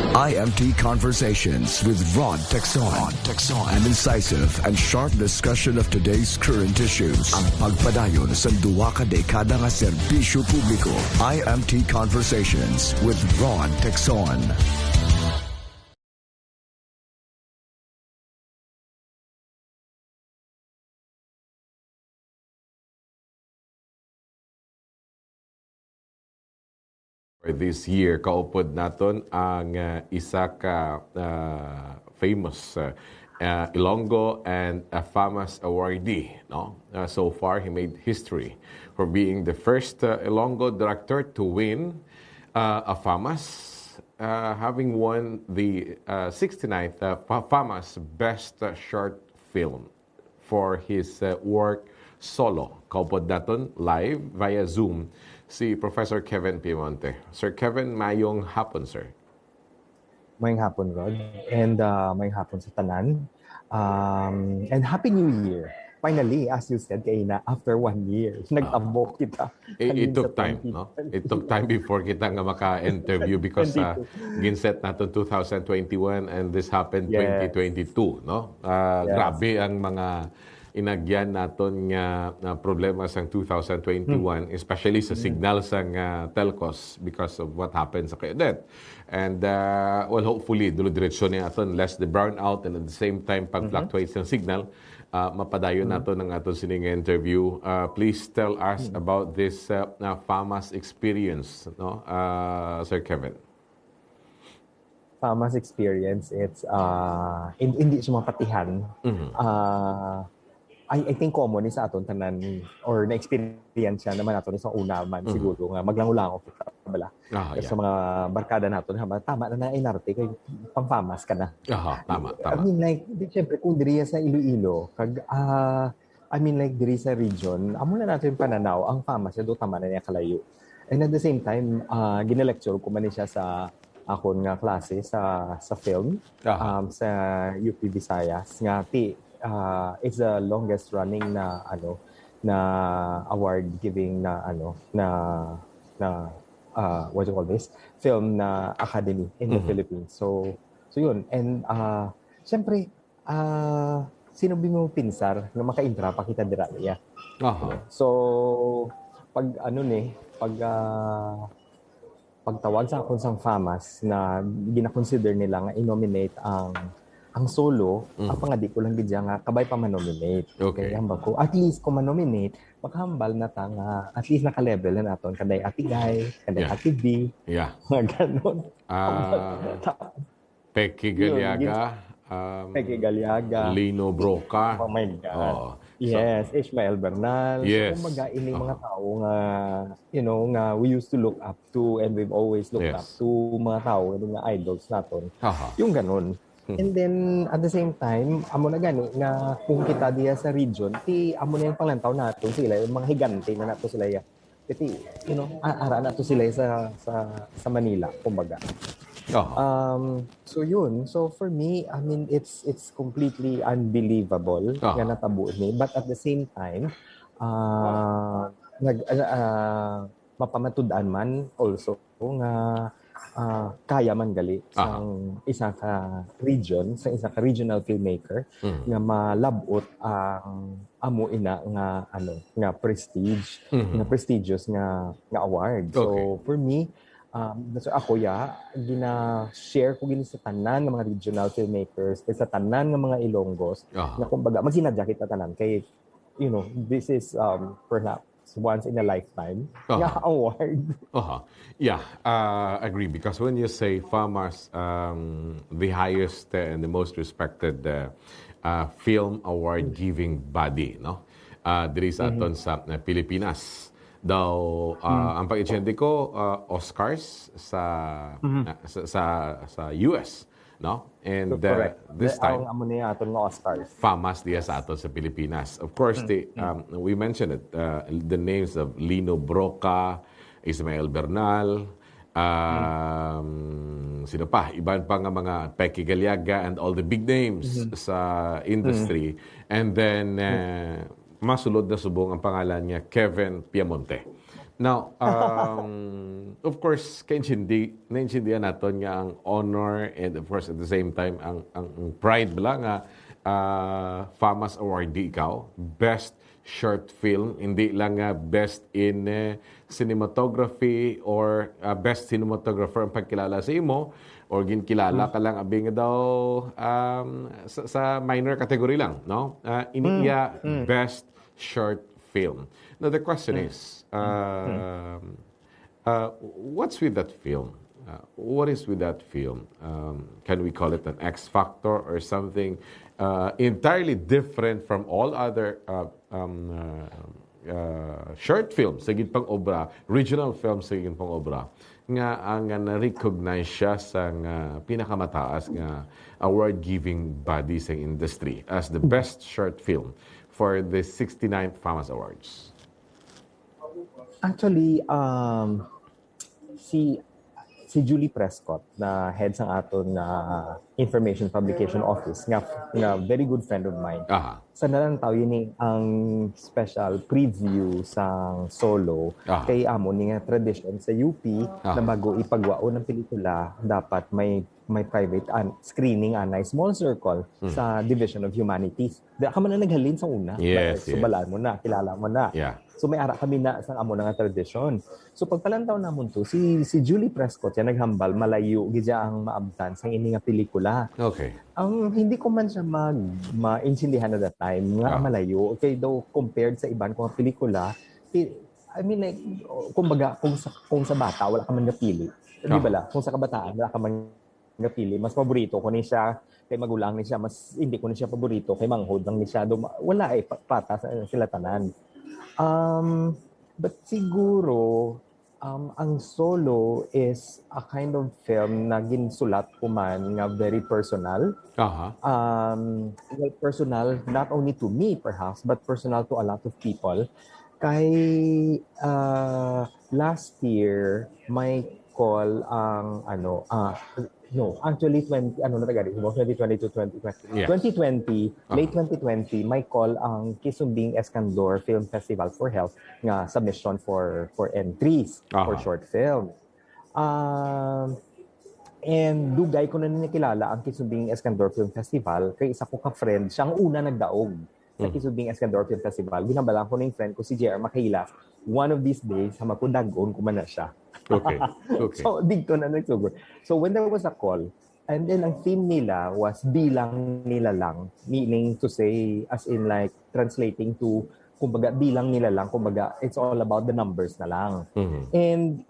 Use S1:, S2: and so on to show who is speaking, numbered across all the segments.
S1: IMT Conversations with Rod Texon. An incisive and sharp discussion of today's current issues. Ang pagpadayon sa duwa ka dekada nga serbisyo publiko. IMT Conversations with Rod Texon.
S2: This year, kaupod naton ang isa ka famous Ilonggo and FAMAS awardee. No? So far, he made history for being the first Ilonggo director to win a FAMAS, having won the 69th FAMAS Best Short Film for his work solo. Kaupod naton live via Zoom si Professor Kevin Piemonte. Sir Kevin, mayong hapon, sir.
S3: Mayong hapon, Rod. And mayong hapon sa tanan. And Happy New Year. Finally, as you said, Kaina, after 1 year, nag-abo kita.
S2: It took time, no? It took time before kita nga maka-interview because ginset natin 2021 and this happened 2022, no? Grabe ang mga inagyan naton nga problema sa 2021, especially sa signal sa telcos because of what happened sa Cadet. And well, hopefully dulo-diretso niya aton less the brownout and at the same time pag-fluctuate sa signal, mapadayon naton ang aton sining interview. Please tell us about this FAMAS experience, no? Sir Kevin.
S3: FAMAS experience, it's hindi siya mapatihan. I think common sa aton tanan or na-experience siya naman naton sa una man siguro nga maglangulango kita bala. Sa mga barkada naton tama na inarte kay pang-FAMAS ka na.
S2: Tama.
S3: I mean like syempre kung diri sa Iloilo kag I mean like diri sa region amo na natin pananaw ang FAMAS do tama na niya kalayo. And at the same time gina-lecture ko man siya sa akon nga klase sa film sa UP Visayas nga it's the longest running na award giving na what do you call this film na academy in the Philippines. So yun. And syempre sino mo pinsar na maka-intra pa kita dira niya. So pag pagtawag sa akon sang FAMAS na gina-consider nila nga i-nominate ang solo, ang pangadi ko lang gidya nga kabay pa manominate. Okay, hambal ko. At least kung manominate, makahambal na ta nga at least naka-level na naton kaday Ati Guy, kaday Ati B. Mga ganon.
S2: Peki Galiaga.
S3: Peki Galiaga.
S2: Lino Broca.
S3: Oh my God. Yes, Ishmael Bernal.
S2: Yes.
S3: So, kumbaga, ining mga tao nga, nga we used to look up to and we've always looked up to mga tao, yung mga idols naton. Yung ganon. And then, at the same time, amo na gani, nga kung kita diya sa region, amo na yung panglantaw nato sila, yung mga higante na nato sila ya. Kasi, ara nato sila sa Manila, kumbaga. So yun. So for me, I mean, it's completely unbelievable nga natabo ni. But at the same time, mapamatud-an man also nga kaya man gali sa isa ka region, sa isa ka regional filmmaker nga malabot ang amo ina nga prestige, nga prestigious nga award. So for me, so ako gina-share ko gini sa tanan ng mga regional filmmakers, sa tanan ng mga Ilonggos, na kumbaga magsinadya kita tanan kay this is perhaps once in a lifetime award.
S2: Agree, because when you say FAMAS, the highest and the most respected film award giving body, no? Diri sa aton sa Pilipinas. Daw ang pag-intindi ko Oscars sa US, no? And this time
S3: amo niya aton nga Oscars
S2: FAMAS diya sa aton sa Pilipinas. Of course, we mentioned it, the names of Lino Broca, Ismael Bernal, sino pa, iban pa nga mga Peki Galiaga and all the big names sa industry. And then masulod na subong ang pangalan niya Kevin Piemonte. Now, of course, naintindihan natin nga ang honor and of course at the same time ang pride bala nga FAMAS awardee ikaw, best short film, hindi lang nga best in cinematography or best cinematographer ang pagkilala sa imo or ginkilala ka lang abing daw sa minor category lang, no? Iniya best short film. Now the question is, what's with that film? What is with that film? Can we call it an X factor or something entirely different from all other short films sa pang obra, regional films sa pang obra, nga ang na-recognize siya sa pinakamataas nga award-giving body sa industry as the best short film for the 69th FAMAS Awards?
S3: Actually, si Julie Prescott na head sang aton na Information Publication Office nga very good friend of mine. Sa nalang taw yun ang special preview sang Solo kay amo ni nga tradition sa UP na bago ipagwao ng pelikula dapat may private screening anay small circle sa Division of Humanities. Di ka man na naghalin sa una.
S2: Yes,
S3: so balaan mo na, kilala mo na.
S2: Yeah.
S3: So may ara kami na sa amo nga tradisyon. So pagpalantaw namon to si Julie Prescott yan naghambal malayo gidya ang maabtan sa ini nga pelikula.
S2: Okay.
S3: Ang hindi ko man siya maintindihan at that time nga malayo okay daw compared sa iban kong pelikula. I mean like kumbaga kung sa bata wala ka man napili. Di ba la? Kung sa kabataan wala ka man napili. Mas paborito ko ni siya kay magulang ni siya, mas hindi ko ni siya paborito kay manghod lang ni siya. Wala patas sila tanan. But siguro, ang Solo is a kind of film na ginsulat ko man nga very personal. Well, personal, not only to me perhaps, but personal to a lot of people. Kay last year, may call ang actually 2020 to 2020.
S2: Yes.
S3: 2020, late 2020, may call ang Kisumbing Escandor Film Festival for Health nga submission for entries for short film. And dugay ko na nakilala ang Kisumbing Escandor Film Festival kay isa ko ka-friend, siyang una nagdaog sa Kisumbing Escandor Film Festival. Ginabalang ko na yung friend ko si JR Makahila. One of these days, hamakundagon ko man na siya.
S2: Okay.
S3: So, dito na nagsugod. So, when there was a call, and then ang theme nila was bilang nila lang, meaning to say, as in like, translating to, kumbaga, bilang nila lang, kumbaga, it's all about the numbers na lang. And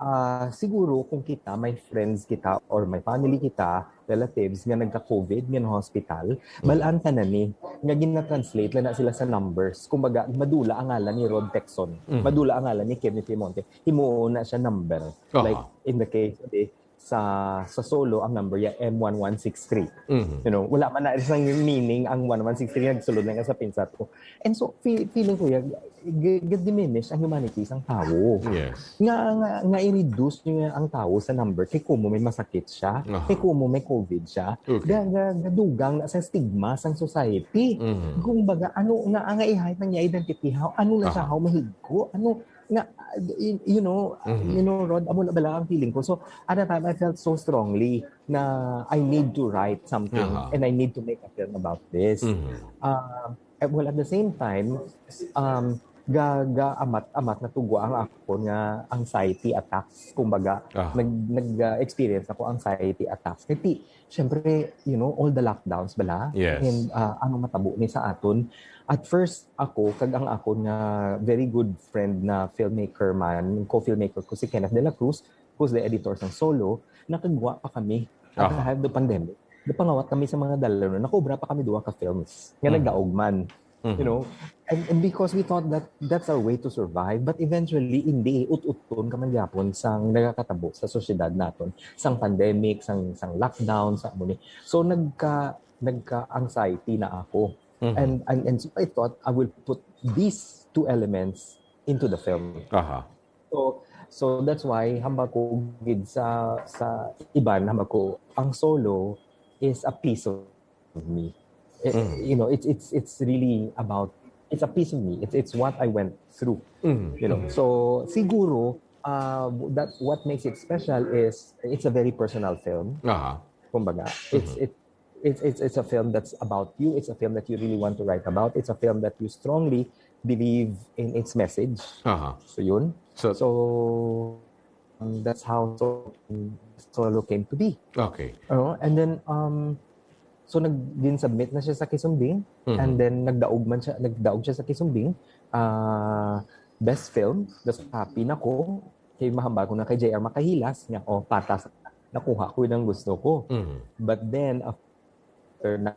S3: siguro, kung kita, may friends kita, or may family kita, relatives, nga nagka-COVID, nga na hospital, balaan ka na ni, nga gina-translate lang na sila sa numbers. Kumbaga, madula ang ngalan ni Rod Texon. Madula ang ngalan ni Kevin Piemonte. Himuo na siya number. Like, in the case of sa Solo, ang number ya M1163. You know, wala man na isang meaning ang 1163 nagsulod lang sa pinsat ko. And so, feeling ko diminish ang humanities ang tao.
S2: Yes.
S3: Nga i-reduce niya ang tao sa number kay kumo may masakit siya, kay kumo may COVID siya. Gadugang sa stigma sang society. Kung baga, ano nga i-hide ng niya identity, ano na siya, how mahigko, ano nga, you know, Rod, amo na bala ang feeling ko. So, at that time, I felt so strongly na I need to write something and I need to make a film about this. Well, at the same time, amat na tugwa ang ako nga anxiety attacks. Kumbaga, nag-experience ako anxiety attacks. Kasi, syempre, you know, all the lockdowns bala.
S2: Yes.
S3: And ano matabo ni sa aton. At first, kagang ako nga very good friend na filmmaker man, co-filmmaker ko si Kenneth De La Cruz, who's the editor ng Solo, nakagwa pa kami at the pandemic. Napangawat kami sa mga dalaro. Nakobra pa kami duwa ka films. Nga nagdaogman. You know? And because we thought that that's our way to survive, but eventually, hindi. Ut-uton ka man yapon sang nagakatabo sa sosyedad naton. Sang pandemic, sang lockdown, sa muni. So, nagka-anxiety na ako. And so I thought I will put these two elements into the film. So that's why hamba ko gid sa iban hamba ko ang Solo is a piece of me. You know, it's really about it's a piece of me. It's what I went through. You know. So siguro that what makes it special is it's a very personal film. Kumbaga, it's a film that's about you. It's a film that you really want to write about. It's a film that you strongly believe in its message. So yun. So that's how Solo came to be.
S2: Okay.
S3: And then so nag-submit na siya sa Kisumbing, and then nagdaog siya sa Kisumbing. Best film, that's happy na ko. Kay mahamba ko na kay JR Makahilas niya, patas, nakuha ko yung gusto ko. But then after na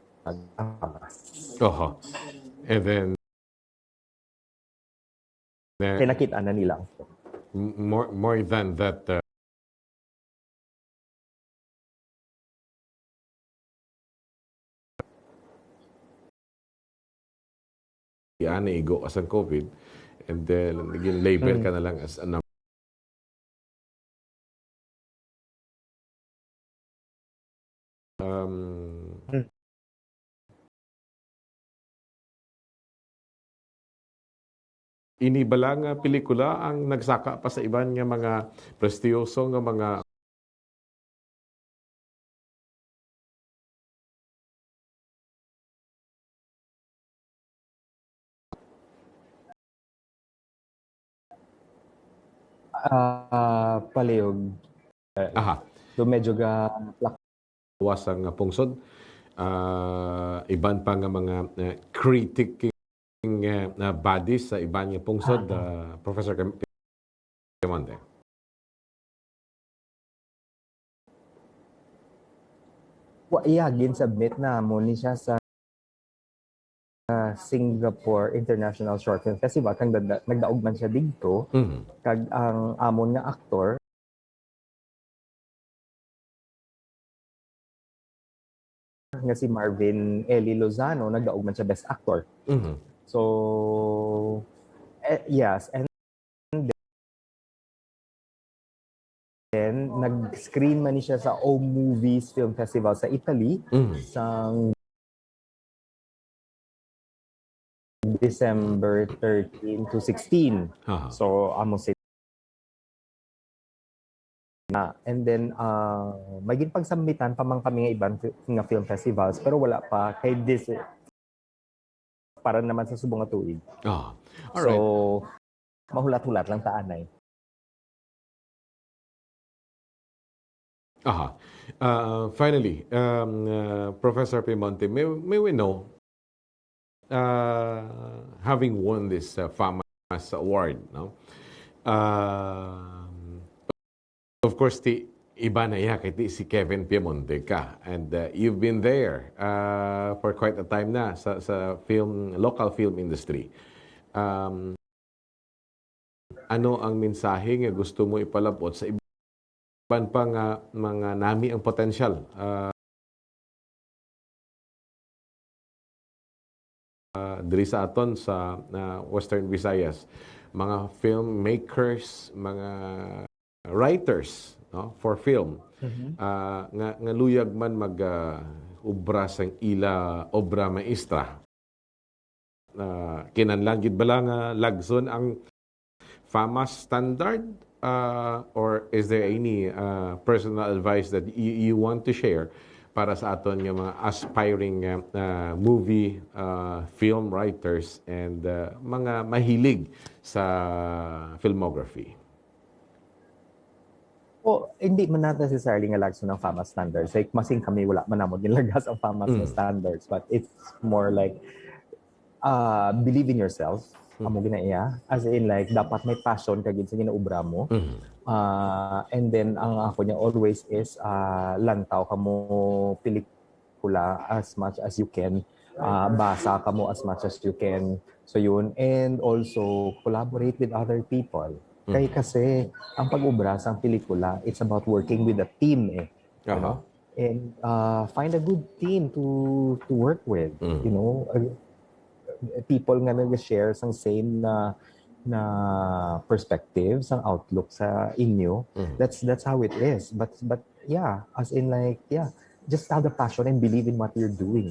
S2: and then
S3: kaya nakita na nila
S2: more than that igo as ang COVID, and then naging label ka na lang as a number. Inibala nga pelikula ang nagsaka pa sa iban nga mga prestiyoso nga mga
S3: palihog. So medyo
S2: wasang pungsod. Iban pa nga mga critiquing bodies sa iban nga pungsod, Professor Piemonte.
S3: Gin-submit na mo ni siya sa Singapore International Short Film Festival. Kang nagdaog man siya dito. Kag ang amon nga aktor nga si Marvin Eli Lozano, nagdaog man siya Best Actor. So yes, and then nag-screen man siya sa O Movies Film Festival sa Italy sa December 13 to 16. So amo si and then maging pagsambitan pa man kami nga ibang nga film festivals, pero wala pa kay this para naman sa subong nga tuig.
S2: Alright.
S3: So mahulat-hulat lang taanay.
S2: Finally, Professor Piemonte, may we know, having won this FAMAS award, no? Of course, iba na kay si Kevin Piemonte ka, and you've been there for quite a time na sa local film industry. Ano ang mensahe nga gusto mo ipalabot sa iban pa nga mga nami ang potensyal diri sa aton sa Western Visayas, mga filmmakers, mga writers, no, for film, nga luyag man mag ubra sang ila obra maestra. Kinahanglan gid bala nga lagson ang FAMAS standard, or is there any personal advice that you want to share para sa aton nga mga aspiring movie film writers and mga mahilig sa filmography?
S3: Hindi man natin necessarily nga lagso ng FAMAS standards. Like, masing kami wala man namon nilagas ang FAMAS standards. But it's more like, believe in yourself. Amo ginaiya. As in, like, dapat may passion kagid sa ginaubra mo. And then, ang ako niya always is, lantaw ka mo pelikula as much as you can. Basa ka mo as much as you can. So, yun. And also, collaborate with other people. Kaya kasi ang pag-ubra sa pelikula, it's about working with a team you know? And find a good team to work with, you know, people nga nag-share sang same na perspectives, ang outlook sa inyo. That's how it is. But yeah, as in like, just have the passion and believe in what you're doing.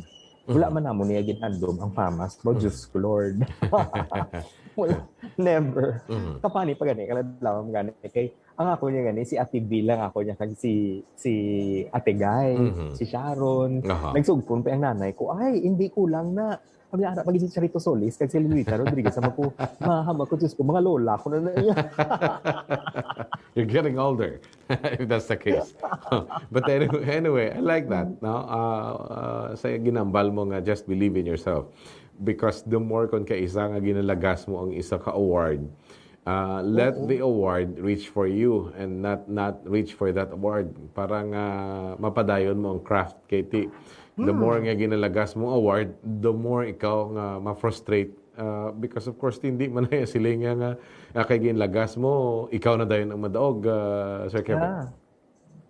S3: Wala man namo niya ginandom ang FAMAS. Mo Diyos ko, Lord. Wala, never. Kapani pa gani, kaladlaw gani. Kay ang ako niya gani, si Ate B lang ako niya, kag si Ate Guy, si Sharon. Nagsugpon pa ang nanay ko, ay, hindi kulang na. Kami anak pag si Charito Solis, kag si Luita Rodriguez, sama ko, mahama ko, Diyos ko, mga lola ko na niya.
S2: You're getting older, if that's the case. But anyway, I like that. No? Sa ginambal mo nga, just believe in yourself. Because the more kon ka isa nga ginalagas mo ang isa ka award, let the award reach for you and not reach for that award. Parang mapadayon mo ang craft, Katie. The more nga ginalagas mo award, the more ikaw nga ma-frustrate. Because of course, hindi man na sila nga kay ginalagas mo, ikaw na dayon ang madaog, Sir Kevin.
S3: Yeah.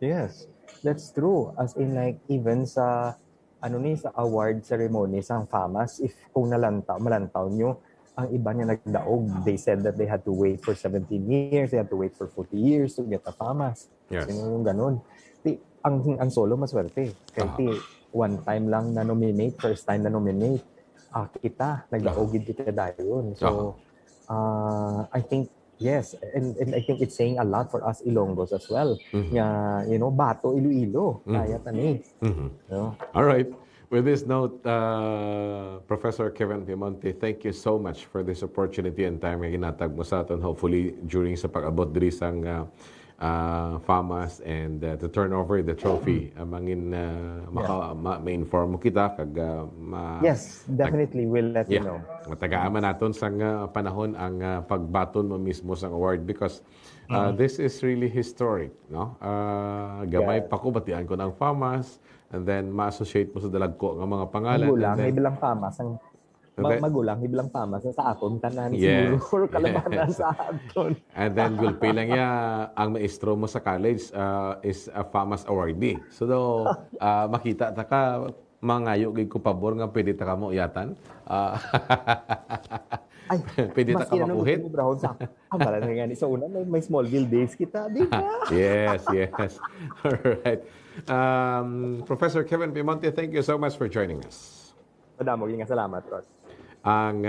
S3: Yes, that's true. As in like, even sa sa award ceremony sa FAMAS, if kung malantaw nyo, ang iba niya nagdaog, they said that they had to wait for 17 years, they had to wait for 40 years to get a FAMAS.
S2: Yes.
S3: Sino yung ganun? Ang solo maswerte. Kasi one time lang na-nominate, first time na-nominate, kita, nagdaogid kita dayon. So, I think, yes, and I think it's saying a lot for us Ilonggos as well. Nga, Bato, Iloilo, kaya tani.
S2: All right. With this note, Professor Kevin Piemonte, thank you so much for this opportunity and time nga ginatag mo sa aton. Hopefully, during sa pag-abot diri sang FAMAS and to turn over the trophy, mangin ma-inform mo kita kag
S3: yes, definitely we'll let you know.
S2: Matagaaman naton sang panahon ang pagbaton mo mismo sang award because this is really historic, no? Gamay pa ko batian ko ng FAMAS and then ma-associate mo sa dalagko nga mga pangalan.
S3: Magulang, may bilang FAMAS ang magulang, may bilang FAMAS sa akon tanan siguro kalabanan sa aton.
S2: And then gulpi lang ang maestro mo sa college is a FAMAS awardee. So makita ta ka mangayo gid ko pabor nga pwede ta ka mo iyatan.
S3: Ay,
S2: pwede ta ka makuhit.
S3: Amala na gani sa una may Smallville days kita, di ba?
S2: Yes. All right. Professor Kevin Piemonte, thank you so much for joining us.
S3: Madamo nga salamat, Ross.
S2: Ang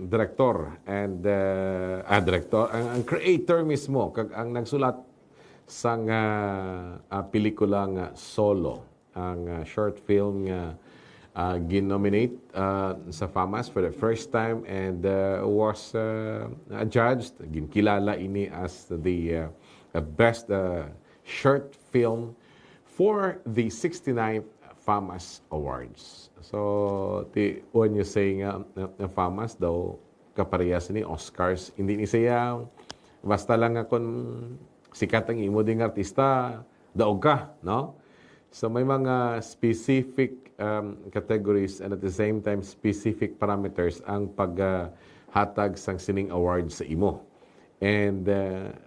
S2: director and ang creator mismo kag ang nagsulat sang pelikulang Solo, ang short film ginominate sa FAMAS for the first time and was judged, ginkilala ini as the best short film for the 69th FAMAS Awards. So, when you say nga FAMAS daw, kaparehas ni Oscars, hindi ni siya, basta lang nga kung sikat ang imo ding artista, daog ka, no? So, may mga specific categories and at the same time, specific parameters ang paghatag sang sining awards sa imo. And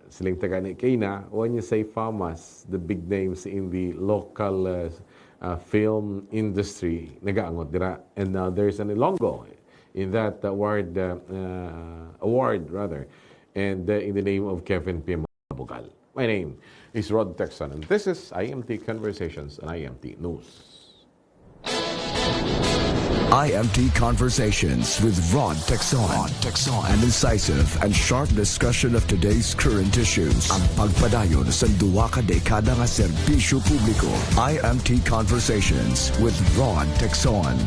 S2: siling tagani kay na, when you say FAMAS, the big names in the local film industry, nagaangot dira. And now there's an Ilonggo in that award, and in the name of Kevin Piemonte. My name is Rod Texan, and this is IMT Conversations on IMT News.
S1: IMT Conversations with Rod Texan. An incisive and sharp discussion of today's current issues. Ang pagpadayon sa duwa ka dekada nga serbisyo publiko. IMT Conversations with Rod Texan.